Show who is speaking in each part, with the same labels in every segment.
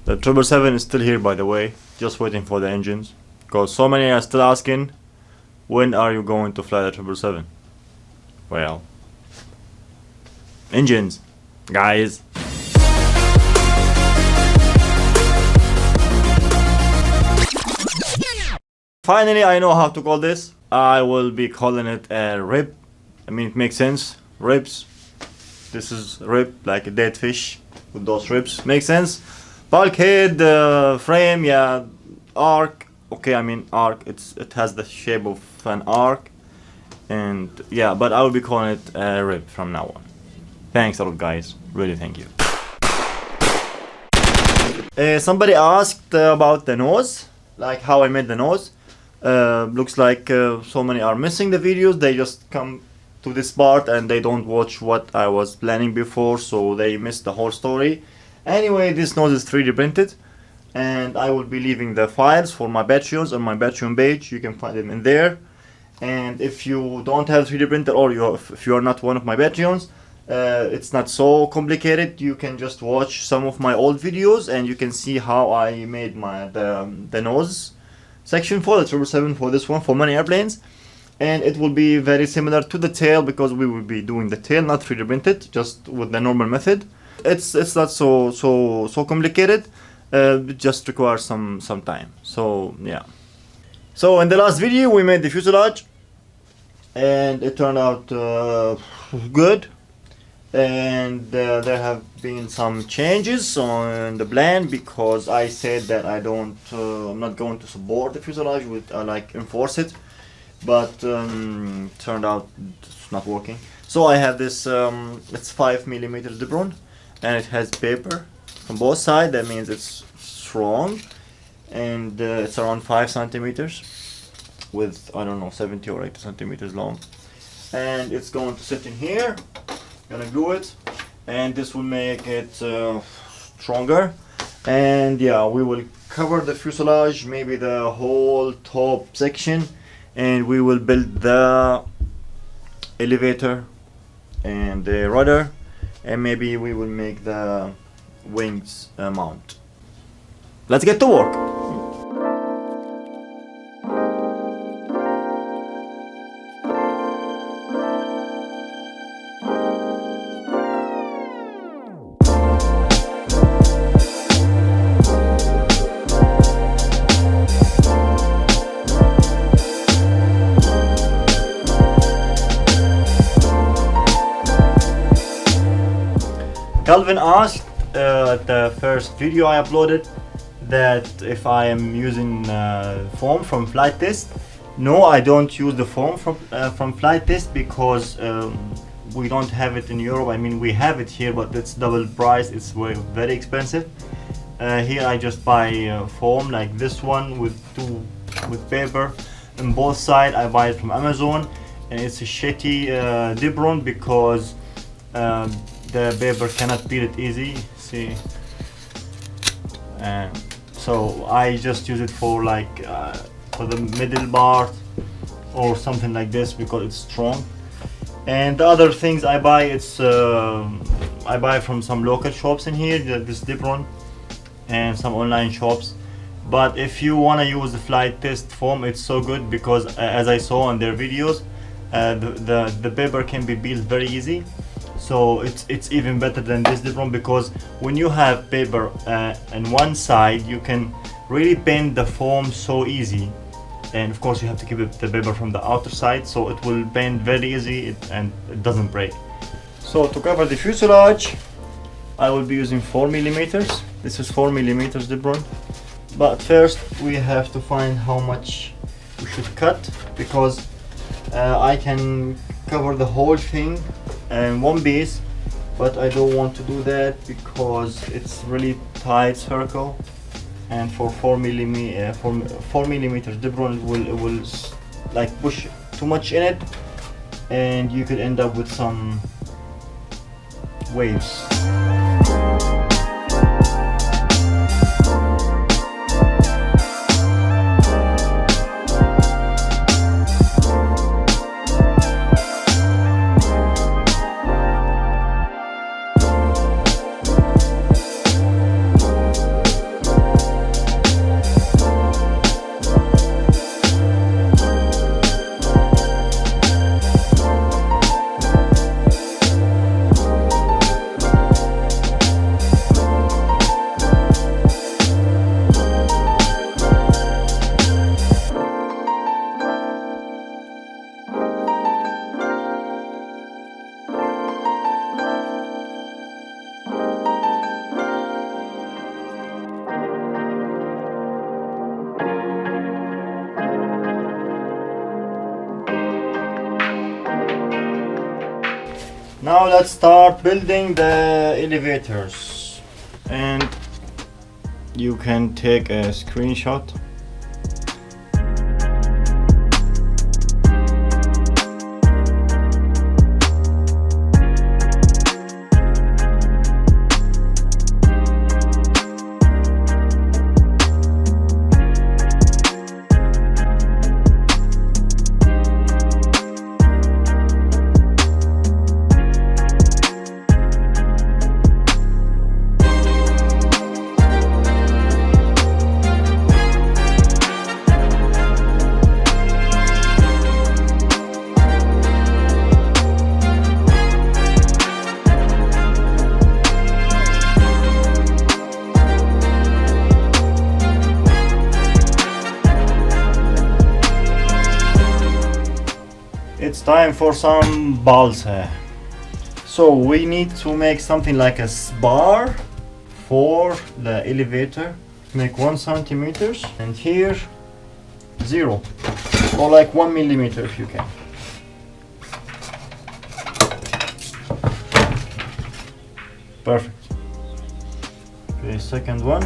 Speaker 1: The 777 is still here, by the way, just waiting for the engines, because so many are still asking, when are you going to fly the 777? Well, engines, guys. Finally, I know how to call this. I will be calling it a rib. I mean, it makes sense. Ribs. This is rib, like a dead fish with those ribs. Makes sense. Bulkhead, frame, yeah. Arc. Okay, I mean arc. It has the shape of an arc, and yeah. But I will be calling it a rib from now on. Thanks a lot, guys. Really, thank you. Somebody asked about the nose, like how I made the nose. Looks like so many are missing the videos. They just come to this part and they don't watch what I was planning before, so they missed the whole story. Anyway, this nose is 3D printed, and I will be leaving the files for my Patreons on my Patreon page. You can find them in there. And if you don't have 3D printer, or if you are not one of my Patreons, it's not so complicated. You can just watch some of my old videos and you can see how I made the nose section for the 777 for this one, for many airplanes. And it will be very similar to the tail, because we will be doing the tail not 3D printed, just with the normal method. It's not so complicated. It just requires some time. So yeah. So in the last video we made the fuselage, and it turned out good. And there have been some changes on the plan, because I said that I'm not going to support the fuselage with like enforce it, but turned out it's not working. So I have this it's 5mm Dipron, and it has paper from both sides. That means it's strong, and it's around 5 centimeters with, I don't know, 70 or 80 centimeters long, and it's going to sit in here. Gonna glue it, and this will make it stronger. And yeah, we will cover the fuselage, maybe the whole top section, and we will build the elevator and the rudder, and maybe we will make the wings mount. Let's get to work. Calvin asked the first video I uploaded that if I am using foam from flight test. No, I don't use the foam from flight test, because we don't have it in Europe. I mean, we have it here, but it's double price. It's very expensive. Here I just buy foam like this one with paper on both sides. I buy it from Amazon, and it's a shitty Dipron, because the paper cannot peel it easy. See, so I just use it for like for the middle part or something like this, because it's strong. And the other things I buy, it's I buy from some local shops in here, this Dipron, and some online shops. But if you want to use the flight test foam, it's so good, because as I saw on their videos, the paper can be peeled very easy. So it's even better than this Dipron, because when you have paper on one side, you can really bend the foam so easy. And of course you have to keep the paper from the outer side, so it will bend very easy and it doesn't break. So to cover the fuselage, I will be using 4mm. This is 4mm Dipron. But first we have to find how much we should cut, because I can cover the whole thing in one piece, but I don't want to do that because it's really tight circle, and for 4mm Dipron it will like push too much in it, and you could end up with some waves. let's start building the elevators, and you can take a screenshot. It's time for some balls here. So we need to make something like a bar for the elevator. Make 1 centimeters, and here 0, or like 1 millimeter if you can. Perfect. Okay, second one.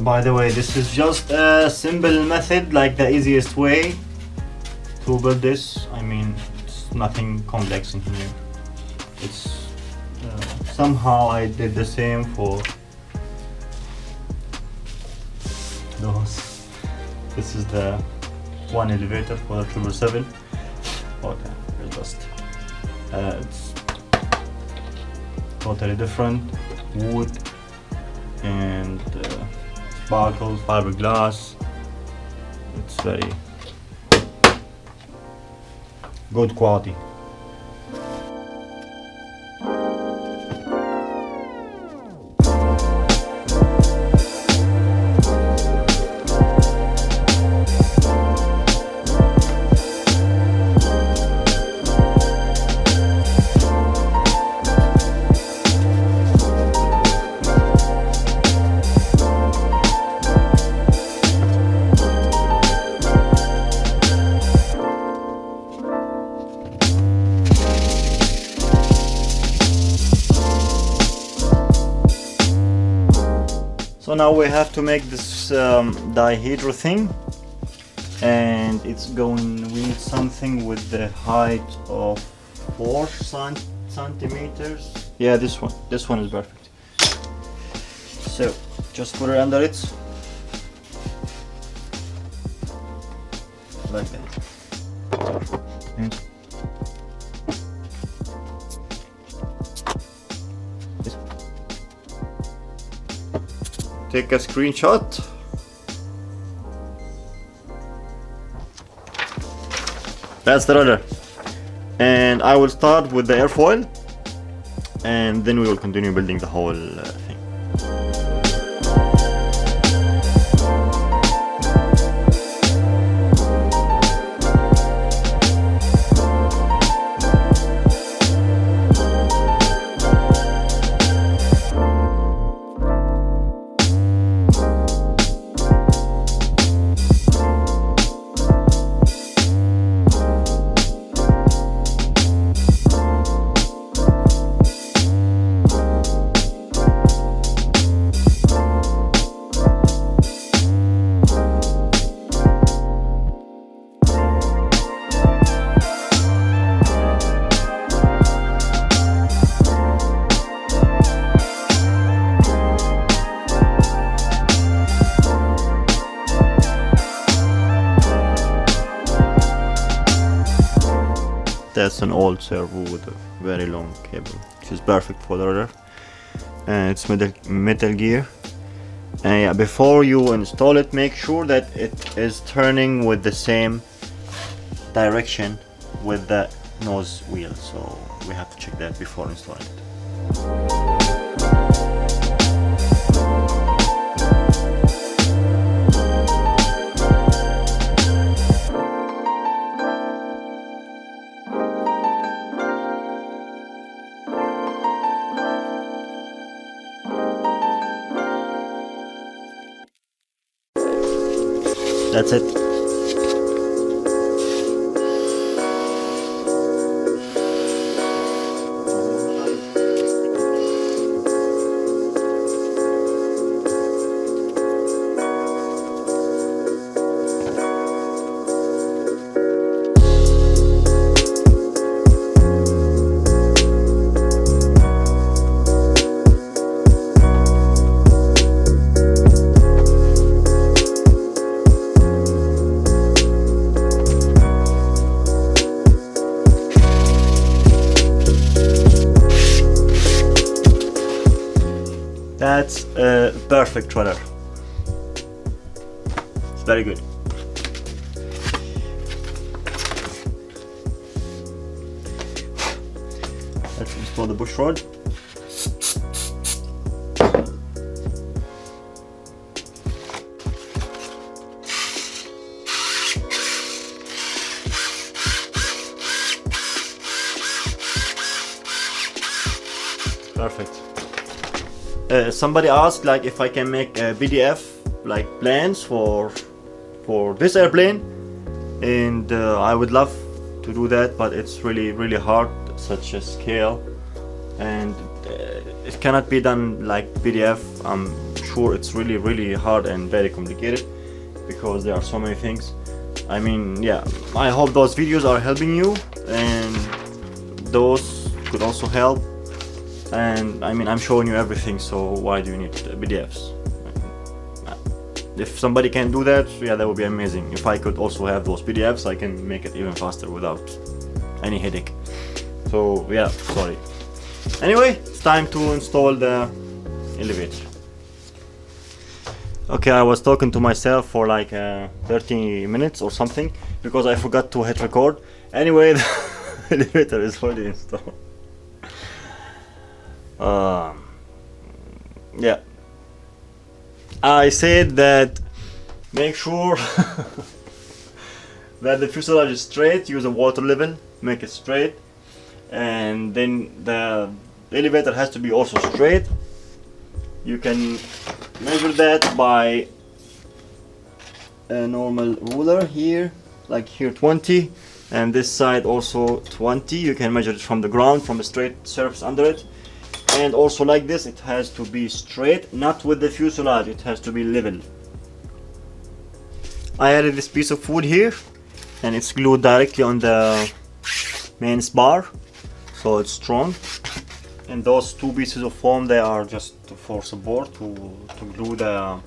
Speaker 1: By the way, this is just a simple method, like the easiest way to build this. I mean, it's nothing complex in here. It's somehow I did the same for those. This is the one elevator for the 777. Okay, it's totally different. Wood and sparkles, fiberglass. It's very good quality. So now we have to make this dihedral thing, and it's going, we need something with the height of 4 centimeters. Yeah, this one is perfect. So just put it under it like that. And take a screenshot. That's the rudder, and I will start with the airfoil, and then we will continue building the whole thing. That's an old servo with a very long cable, which is perfect for the rudder. And it's metal gear. And yeah, before you install it, make sure that it is turning with the same direction with the nose wheel. So we have to check that before installing it. That's it. That's a perfect rudder. It's very good. Let's install the bush rod. Perfect. Somebody asked like if I can make a PDF like plans for this airplane, and I would love to do that, but it's really hard, such a scale, and it cannot be done like PDF. I'm sure it's really hard and very complicated because there are so many things. I mean, yeah, I hope those videos are helping you, and those could also help. And I mean, I'm showing you everything, so why do you need PDFs? If somebody can do that, yeah, that would be amazing. If I could also have those PDFs, I can make it even faster without any headache. So yeah, sorry. Anyway, it's time to install the elevator. Okay, I was talking to myself for like 30 minutes or something because I forgot to hit record. Anyway, the elevator is already installed. Yeah, I said that make sure that the fuselage is straight. Use a water level, make it straight, and then the elevator has to be also straight. You can measure that by a normal ruler here, like here 20, and this side also 20. You can measure it from the ground, from a straight surface under it. And also like this, it has to be straight, not with the fuselage, it has to be level. I added this piece of wood here, and it's glued directly on the main spar, so it's strong. And those two pieces of foam, they are just for support to glue the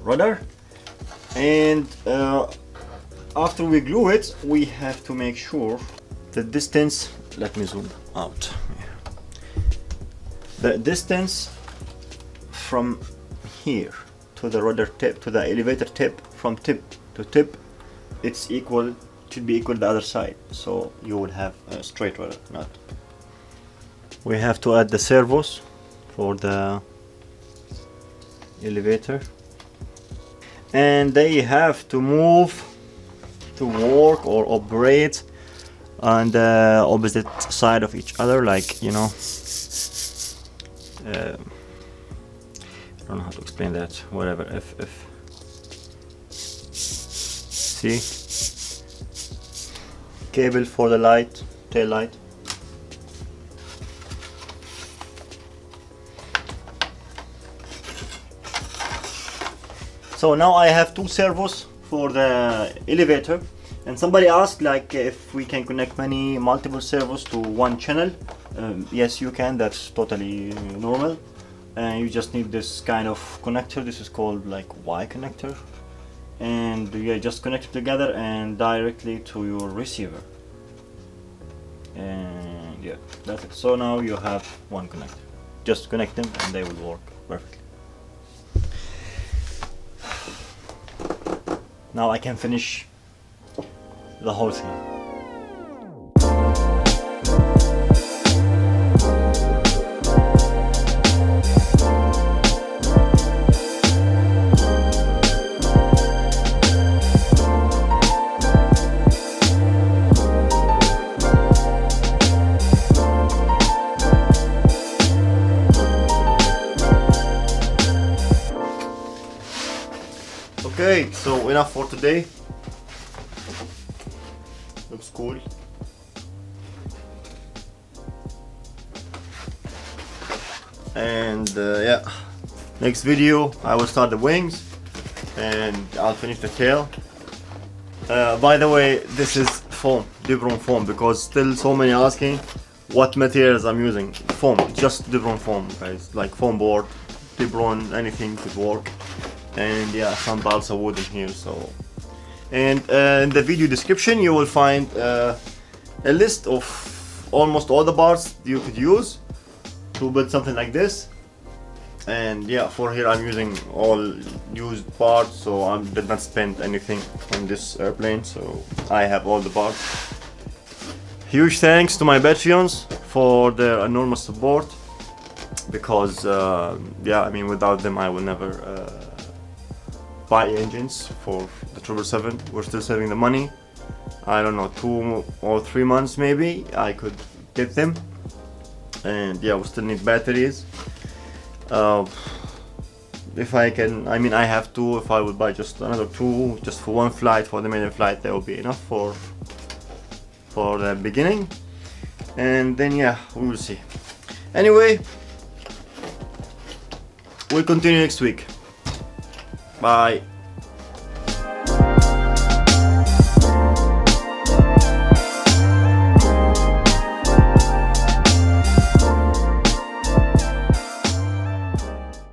Speaker 1: rudder. And after we glue it, we have to make sure the distance, let me zoom out. The distance from here to the rudder tip, to the elevator tip, from tip to tip, it's equal, should be equal to the other side, so you would have a straight rudder. Not. We have to add the servos for the elevator, and they have to move to work or operate on the opposite side of each other, like, you know. I don't know how to explain that. Whatever. If see, cable for the light, tail light. So now I have two servos for the elevator, and somebody asked like if we can connect multiple servos to one channel. Yes, you can. That's totally normal. And you just need this kind of connector. This is called like Y connector, and you just connect it together and directly to your receiver. And yeah, that's it. So now you have one connector. Just connect them and they will work perfectly. Now I can finish the whole thing. Okay, so enough for today. Looks cool. And yeah, next video I will start the wings and I'll finish the tail. By the way, this is foam, Dibron foam, because still so many asking what materials I'm using. Foam, just Dibron foam, guys, like foam board, Dibron, anything could work. And yeah, some balsa wood in here. So, and in the video description you will find a list of almost all the parts you could use to build something like this. And yeah, for here I'm using all used parts, so I did not spend anything on this airplane, so I have all the parts. Huge thanks to my Patreons for their enormous support, because yeah, I mean, without them I will never buy engines for the 777. We're still saving the money. I don't know, 2 or 3 months maybe I could get them. And yeah, we still need batteries. If I can, I mean, I have 2. If I would buy just another 2 just for one flight, for the maiden flight, that would be enough for the beginning. And then yeah, we will see. Anyway, we'll continue next week. Bye.